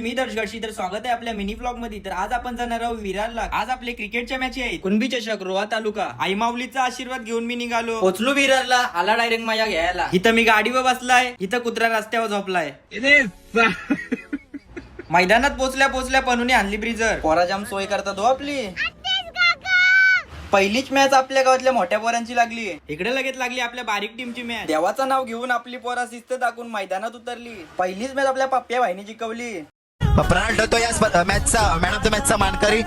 मी दर्शक तर स्वागत आहे आपल्या मिनी ब्लॉग मध्ये. तर आज आपण जाणार आहोत विरारला. आज आपले क्रिकेटच्या मॅच आहेत. कुणबी चषक, रोहा तालुका. आई माऊलीचा आशीर्वाद घेऊन मी निघालो. पोचलो विरारला. आला डायरेक्ट माझ्या घ्यायला. इथं मी गाडीवर बसलाय, इथं कुत्रा रस्त्यावर झोपलाय. मैदानात पोचल्या पनुने आणली ब्रिजर. पोरा जाम सोय करतात हो आपली. पहिलीच मॅच आपल्या गावातल्या मोठ्या पोरांची लागली. इकडे लगेच लागली आपल्या बारीक टीमची मॅच. देवाचं नाव घेऊन आपली पोरा शिस्त दाखवून मैदानात उतरली. पहिलीच मॅच आपल्या पप्प्या भाईने जिंकवली. ठरतो या मॅचचा मॅन ऑफ द मॅचचा मानकरी.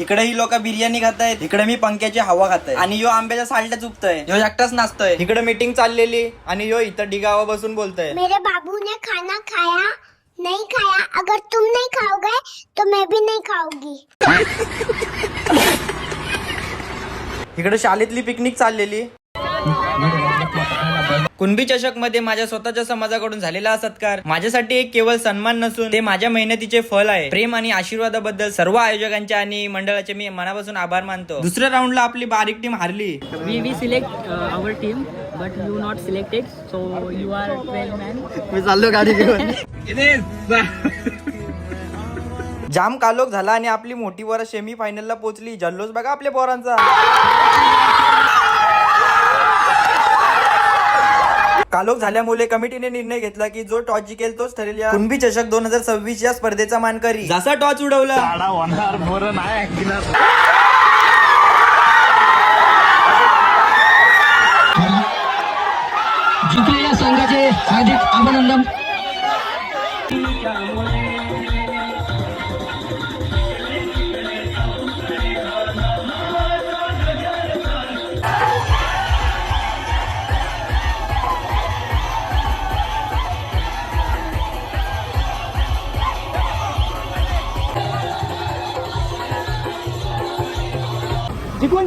इकडे ही लोक बिर्याणी खातायत, इकडे मी पंख्याची हवा खाताय आणि यो आंब्याच्या साल्ट्या चुपतय. यो एकटाच नाचतोय. इकडे मीटिंग चाललेली आणि यो इथं डिगावा बसून बोलतोय. मेरे बाबू ने खाना खाया नहीं खाया, अगर तुम नहीं खाओगे तो मैं भी नहीं खाऊंगी. इकडे शाळेतली पिकनिक चाललेली. कुणबी चषक मध्ये माझ्या स्वतःच्या समाजाकडून झालेला सत्कार माझ्यासाठी एक केवळ सन्मान नसून ते माझ्या मेहनतीचे फळ आहे. प्रेम आणि आशीर्वादाबद्दल सर्व आयोजकांचे आणि मंडळाचे मी मनापासून आभार मानतो. दुसऱ्या राऊंडला आपली बारीक team हारली. We select our team, but you not selected, so you are 12 man. मी चाललो गाडी घेऊन. जाम कालोख झाला आणि आपली मोठी पोरं सेमी फायनलला पोहोचली. जल्लोष बघा आपल्या पोरांचा. कालोख झाल्यामुळे कमिटीने निर्णय घेतला की जो टॉस जिंकेल तोच ठरेल या कुणबी चषक 2026 या स्पर्धेचा मानकरी. जसा टॉस उडवला जिंकलेल्या संघाचे हार्दिक अभिनंदन.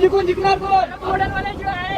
जिंकून जिंकणार कोण?